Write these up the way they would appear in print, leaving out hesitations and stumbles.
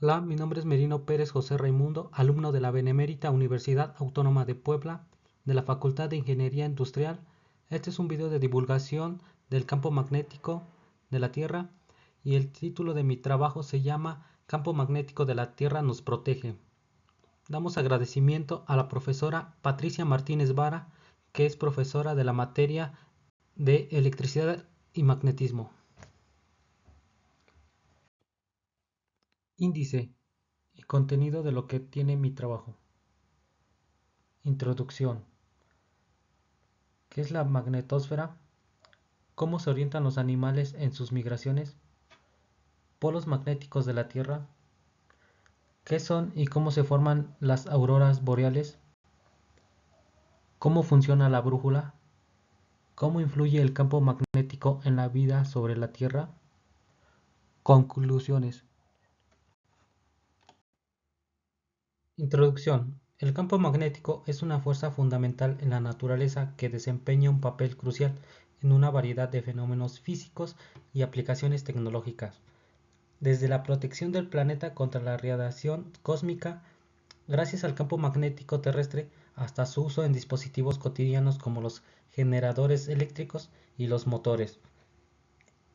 Hola, mi nombre es Merino Pérez José Raimundo, alumno de la Benemérita Universidad Autónoma de Puebla, de la Facultad de Ingeniería Industrial. Este es un video de divulgación del campo magnético de la Tierra y el título de mi trabajo se llama Campo magnético de la Tierra nos protege. Damos agradecimiento a la profesora Patricia Martínez Vara, que es profesora de la materia de electricidad y magnetismo. Índice y contenido de lo que tiene mi trabajo. Introducción. ¿Qué es la magnetosfera? ¿Cómo se orientan los animales en sus migraciones? ¿Polos magnéticos de la Tierra? ¿Qué son y cómo se forman las auroras boreales? ¿Cómo funciona la brújula? ¿Cómo influye el campo magnético en la vida sobre la Tierra? Conclusiones. Introducción. El campo magnético es una fuerza fundamental en la naturaleza que desempeña un papel crucial en una variedad de fenómenos físicos y aplicaciones tecnológicas. Desde la protección del planeta contra la radiación cósmica, gracias al campo magnético terrestre, hasta su uso en dispositivos cotidianos como los generadores eléctricos y los motores.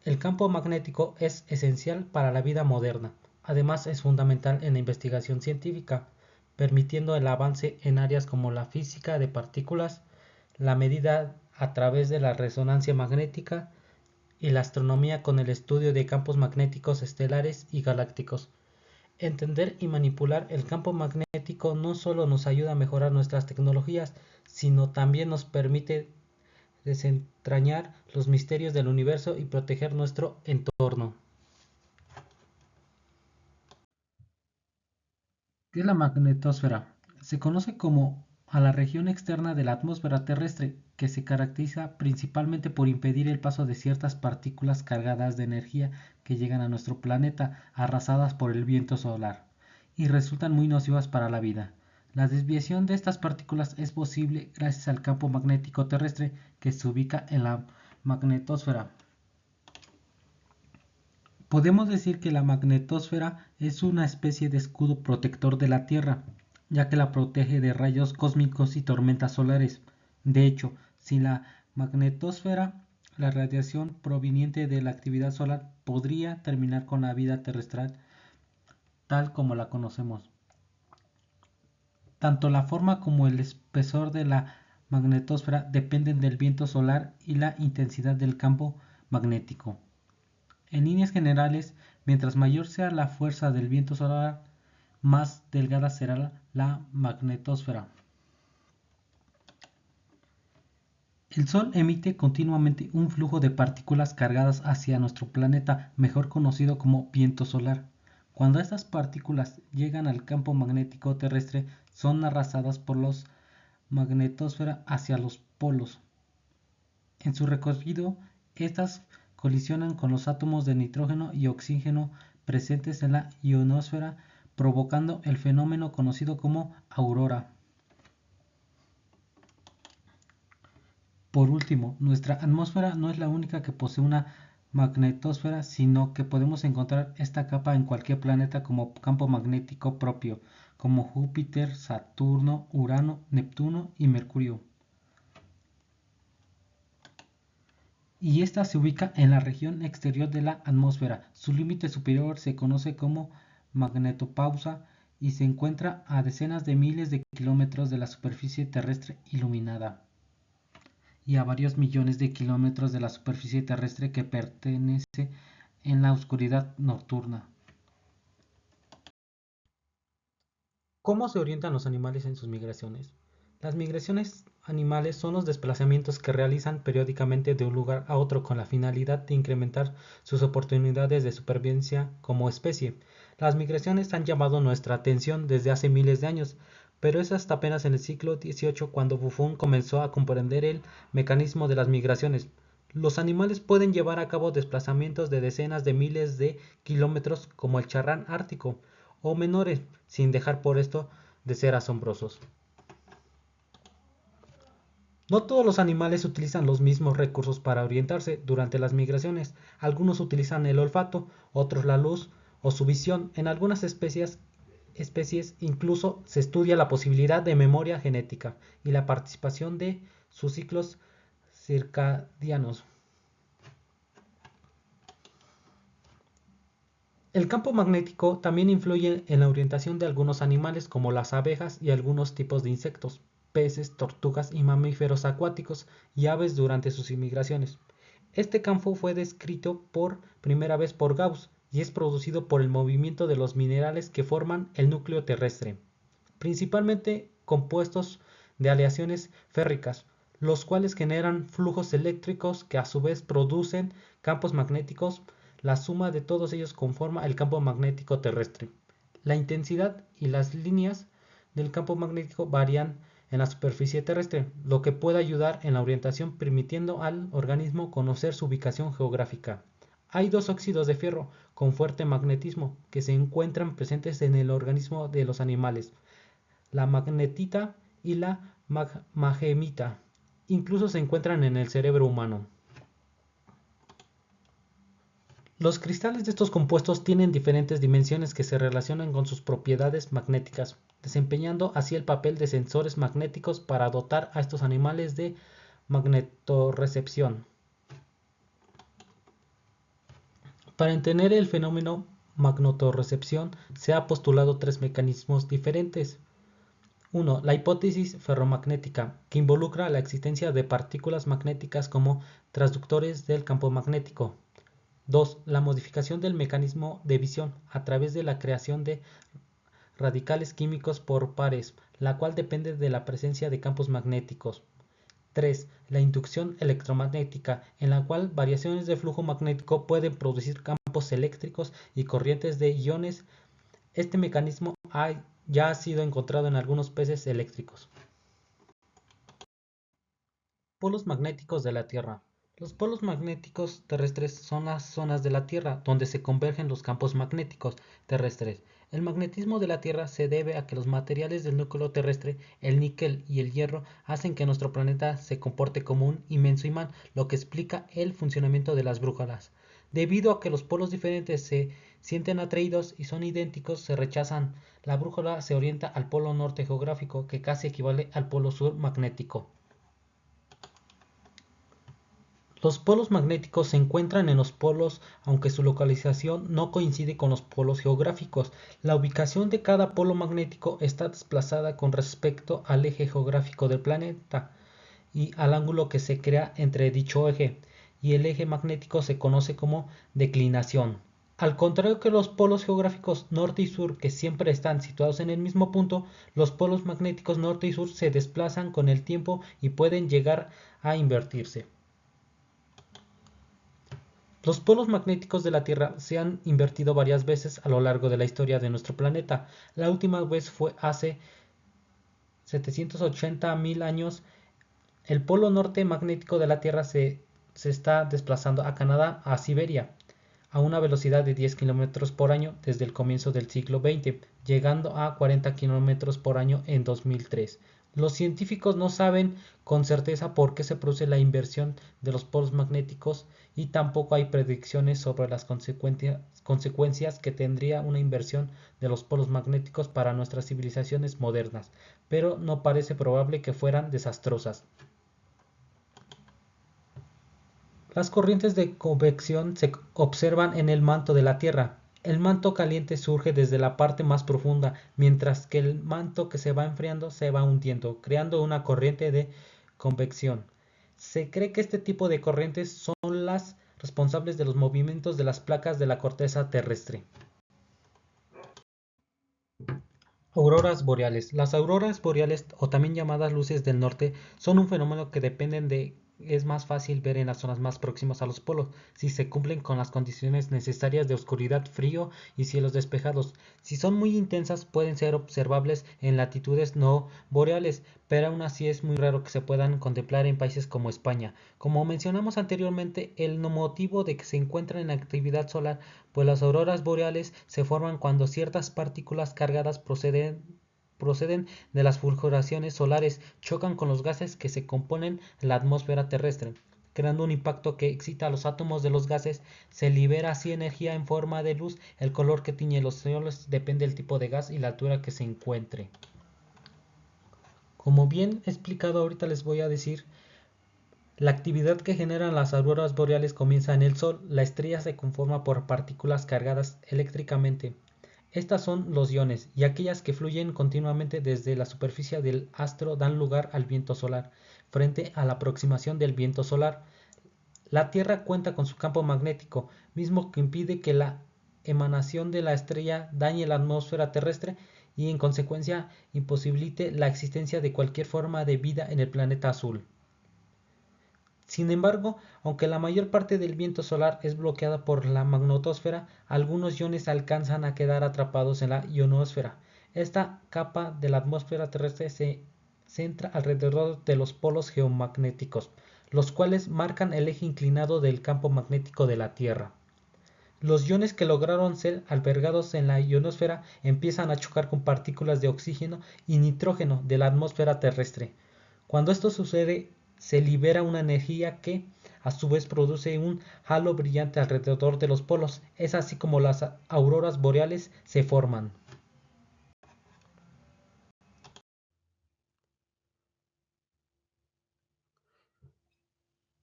El campo magnético es esencial para la vida moderna. Además, es fundamental en la investigación científica, permitiendo el avance en áreas como la física de partículas, la medida a través de la resonancia magnética y la astronomía con el estudio de campos magnéticos estelares y galácticos. Entender y manipular el campo magnético no solo nos ayuda a mejorar nuestras tecnologías, sino también nos permite desentrañar los misterios del universo y proteger nuestro entorno. ¿Qué es la magnetosfera? Se conoce como a la región externa de la atmósfera terrestre, que se caracteriza principalmente por impedir el paso de ciertas partículas cargadas de energía que llegan a nuestro planeta arrasadas por el viento solar y resultan muy nocivas para la vida. La desviación de estas partículas es posible gracias al campo magnético terrestre que se ubica en la magnetosfera. Podemos decir que la magnetosfera es una especie de escudo protector de la Tierra, ya que la protege de rayos cósmicos y tormentas solares. De hecho, sin la magnetosfera, la radiación proveniente de la actividad solar podría terminar con la vida terrestre tal como la conocemos. Tanto la forma como el espesor de la magnetosfera dependen del viento solar y la intensidad del campo magnético. En líneas generales, mientras mayor sea la fuerza del viento solar, más delgada será la magnetosfera. El Sol emite continuamente un flujo de partículas cargadas hacia nuestro planeta, mejor conocido como viento solar. Cuando estas partículas llegan al campo magnético terrestre, son arrasadas por la magnetosfera hacia los polos. En su recorrido, estas colisionan con los átomos de nitrógeno y oxígeno presentes en la ionosfera, provocando el fenómeno conocido como aurora. Por último, nuestra atmósfera no es la única que posee una magnetosfera, sino que podemos encontrar esta capa en cualquier planeta como campo magnético propio, como Júpiter, Saturno, Urano, Neptuno y Mercurio. Y esta se ubica en la región exterior de la atmósfera. Su límite superior se conoce como magnetopausa y se encuentra a decenas de miles de kilómetros de la superficie terrestre iluminada y a varios millones de kilómetros de la superficie terrestre que pertenece en la oscuridad nocturna. ¿Cómo se orientan los animales en sus migraciones? Las migraciones animales son los desplazamientos que realizan periódicamente de un lugar a otro con la finalidad de incrementar sus oportunidades de supervivencia como especie. Las migraciones han llamado nuestra atención desde hace miles de años, pero es hasta apenas en el siglo XVIII cuando Buffon comenzó a comprender el mecanismo de las migraciones. Los animales pueden llevar a cabo desplazamientos de decenas de miles de kilómetros como el charrán ártico, o menores, sin dejar por esto de ser asombrosos. No todos los animales utilizan los mismos recursos para orientarse durante las migraciones. Algunos utilizan el olfato, otros la luz, o su visión. En algunas especies incluso se estudia la posibilidad de memoria genética y la participación de sus ciclos circadianos. El campo magnético también influye en la orientación de algunos animales como las abejas y algunos tipos de insectos, peces, tortugas y mamíferos acuáticos y aves durante sus migraciones. Este campo fue descrito por primera vez por Gauss y es producido por el movimiento de los minerales que forman el núcleo terrestre, principalmente compuestos de aleaciones férricas, los cuales generan flujos eléctricos que a su vez producen campos magnéticos. La suma de todos ellos conforma el campo magnético terrestre. La intensidad y las líneas del campo magnético varían en la superficie terrestre, lo que puede ayudar en la orientación permitiendo al organismo conocer su ubicación geográfica. Hay dos óxidos de fierro con fuerte magnetismo que se encuentran presentes en el organismo de los animales, la magnetita y la magnemita. Incluso se encuentran en el cerebro humano. Los cristales de estos compuestos tienen diferentes dimensiones que se relacionan con sus propiedades magnéticas, desempeñando así el papel de sensores magnéticos para dotar a estos animales de magnetorrecepción. Para entender el fenómeno magnetorrecepción se ha postulado tres mecanismos diferentes. 1. La hipótesis ferromagnética, que involucra la existencia de partículas magnéticas como transductores del campo magnético. 2. La modificación del mecanismo de visión a través de la creación de radicales químicos por pares, la cual depende de la presencia de campos magnéticos. 3. La inducción electromagnética, en la cual variaciones de flujo magnético pueden producir campos eléctricos y corrientes de iones. Este mecanismo ya ha sido encontrado en algunos peces eléctricos. Polos magnéticos de la Tierra. Los polos magnéticos terrestres son las zonas de la Tierra donde se convergen los campos magnéticos terrestres. El magnetismo de la Tierra se debe a que los materiales del núcleo terrestre, el níquel y el hierro, hacen que nuestro planeta se comporte como un inmenso imán, lo que explica el funcionamiento de las brújulas. Debido a que los polos diferentes se sienten atraídos y son idénticos, se rechazan. La brújula se orienta al polo norte geográfico, que casi equivale al polo sur magnético. Los polos magnéticos se encuentran en los polos, aunque su localización no coincide con los polos geográficos. La ubicación de cada polo magnético está desplazada con respecto al eje geográfico del planeta y al ángulo que se crea entre dicho eje y el eje magnético se conoce como declinación. Al contrario que los polos geográficos norte y sur, que siempre están situados en el mismo punto, los polos magnéticos norte y sur se desplazan con el tiempo y pueden llegar a invertirse. Los polos magnéticos de la Tierra se han invertido varias veces a lo largo de la historia de nuestro planeta. La última vez fue hace 780.000 años. El polo norte magnético de la Tierra se está desplazando a Canadá, a Siberia, a una velocidad de 10 km por año desde el comienzo del siglo XX, llegando a 40 km por año en 2003. Los científicos no saben con certeza por qué se produce la inversión de los polos magnéticos y tampoco hay predicciones sobre las consecuencias que tendría una inversión de los polos magnéticos para nuestras civilizaciones modernas, pero no parece probable que fueran desastrosas. Las corrientes de convección se observan en el manto de la Tierra. El manto caliente surge desde la parte más profunda, mientras que el manto que se va enfriando se va hundiendo, creando una corriente de convección. Se cree que este tipo de corrientes son las responsables de los movimientos de las placas de la corteza terrestre. Auroras boreales. Las auroras boreales, o también llamadas luces del norte, son un fenómeno que dependen de es más fácil ver en las zonas más próximas a los polos, si se cumplen con las condiciones necesarias de oscuridad, frío y cielos despejados. Si son muy intensas, pueden ser observables en latitudes no boreales, pero aún así es muy raro que se puedan contemplar en países como España. Como mencionamos anteriormente, el motivo de que se encuentran en actividad solar, pues las auroras boreales se forman cuando ciertas partículas cargadas proceden de las fulguraciones solares, chocan con los gases que se componen la atmósfera terrestre. creando un impacto que excita a los átomos de los gases. Se libera así energía en forma de luz. El color que tiñe los soles depende del tipo de gas y la altura que se encuentre. Como bien explicado, ahorita les voy a decir, la actividad que generan las auroras boreales comienza en el Sol. La estrella se conforma por partículas cargadas eléctricamente. Estas son los iones, y aquellas que fluyen continuamente desde la superficie del astro dan lugar al viento solar. Frente a la aproximación del viento solar, la Tierra cuenta con su campo magnético, mismo que impide que la emanación de la estrella dañe la atmósfera terrestre y en consecuencia imposibilite la existencia de cualquier forma de vida en el planeta azul. Sin embargo, aunque la mayor parte del viento solar es bloqueada por la magnetosfera, algunos iones alcanzan a quedar atrapados en la ionosfera. Esta capa de la atmósfera terrestre se centra alrededor de los polos geomagnéticos, los cuales marcan el eje inclinado del campo magnético de la Tierra. Los iones que lograron ser albergados en la ionosfera empiezan a chocar con partículas de oxígeno y nitrógeno de la atmósfera terrestre. Cuando esto sucede, se libera una energía que, a su vez, produce un halo brillante alrededor de los polos. Es así como las auroras boreales se forman.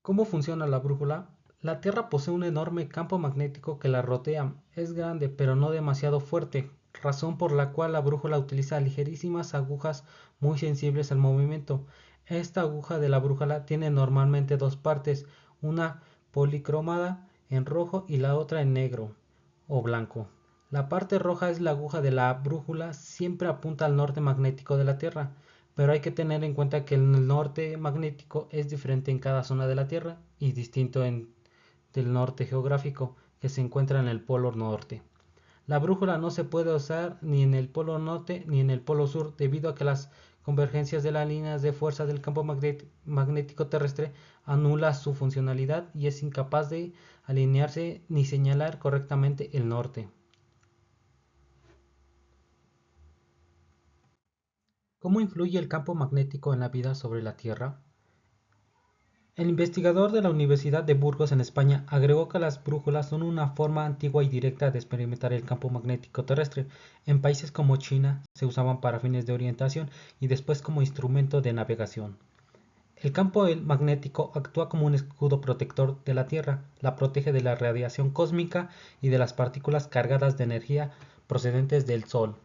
¿Cómo funciona la brújula? La Tierra posee un enorme campo magnético que la rodea. Es grande, pero no demasiado fuerte, razón por la cual la brújula utiliza ligerísimas agujas muy sensibles al movimiento. Esta aguja de la brújula tiene normalmente dos partes, una policromada en rojo y la otra en negro o blanco. La parte roja es la aguja de la brújula, siempre apunta al norte magnético de la Tierra, pero hay que tener en cuenta que el norte magnético es diferente en cada zona de la Tierra y distinto del norte geográfico que se encuentra en el polo norte. La brújula no se puede usar ni en el polo norte ni en el polo sur debido a que las convergencias de las líneas de fuerza del campo magnético terrestre anula su funcionalidad y es incapaz de alinearse ni señalar correctamente el norte. ¿Cómo influye el campo magnético en la vida sobre la Tierra? El investigador de la Universidad de Burgos en España agregó que las brújulas son una forma antigua y directa de experimentar el campo magnético terrestre. En países como China se usaban para fines de orientación y después como instrumento de navegación. El campo magnético actúa como un escudo protector de la Tierra, la protege de la radiación cósmica y de las partículas cargadas de energía procedentes del Sol.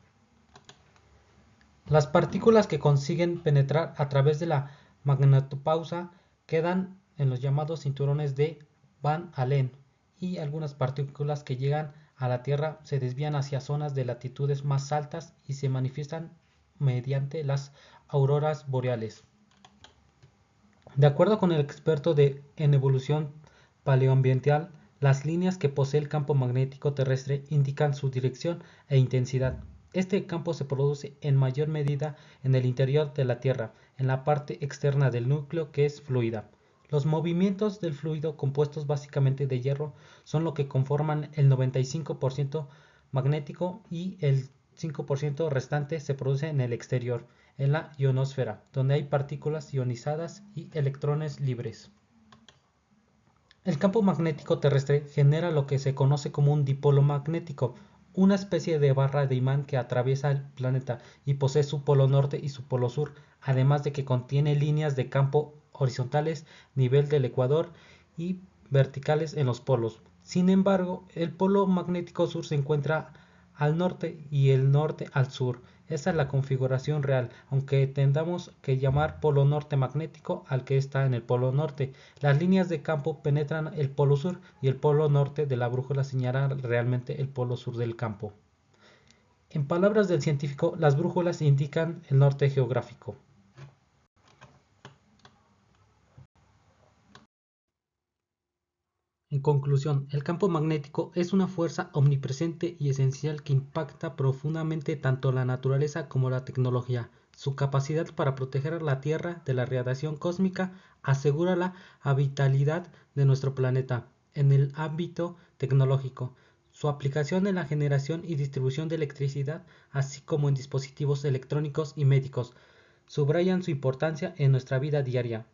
Las partículas que consiguen penetrar a través de la magnetopausa quedan en los llamados cinturones de Van Allen, y algunas partículas que llegan a la Tierra se desvían hacia zonas de latitudes más altas y se manifiestan mediante las auroras boreales. De acuerdo con el experto en evolución paleoambiental, las líneas que posee el campo magnético terrestre indican su dirección e intensidad. Este campo se produce en mayor medida en el interior de la Tierra, en la parte externa del núcleo que es fluida. Los movimientos del fluido, compuestos básicamente de hierro, son lo que conforman el 95% magnético y el 5% restante se produce en el exterior, en la ionosfera, donde hay partículas ionizadas y electrones libres. El campo magnético terrestre genera lo que se conoce como un dipolo magnético, una especie de barra de imán que atraviesa el planeta y posee su polo norte y su polo sur, además de que contiene líneas de campo horizontales, nivel del ecuador, y verticales en los polos. Sin embargo, el polo magnético sur se encuentra al norte y el norte al sur. Esa es la configuración real, aunque tendamos que llamar polo norte magnético al que está en el polo norte. Las líneas de campo penetran el polo sur y el polo norte de la brújula señala realmente el polo sur del campo. En palabras del científico, las brújulas indican el norte geográfico. En conclusión, el campo magnético es una fuerza omnipresente y esencial que impacta profundamente tanto la naturaleza como la tecnología. Su capacidad para proteger la Tierra de la radiación cósmica asegura la habitabilidad de nuestro planeta. En el ámbito tecnológico, su aplicación en la generación y distribución de electricidad, así como en dispositivos electrónicos y médicos, subrayan su importancia en nuestra vida diaria.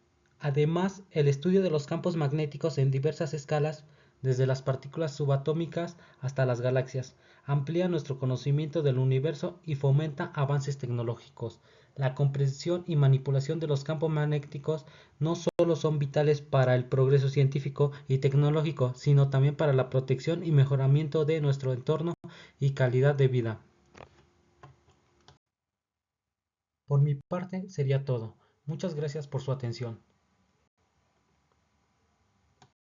Además, el estudio de los campos magnéticos en diversas escalas, desde las partículas subatómicas hasta las galaxias, amplía nuestro conocimiento del universo y fomenta avances tecnológicos. La comprensión y manipulación de los campos magnéticos no solo son vitales para el progreso científico y tecnológico, sino también para la protección y mejoramiento de nuestro entorno y calidad de vida. Por mi parte sería todo. Muchas gracias por su atención.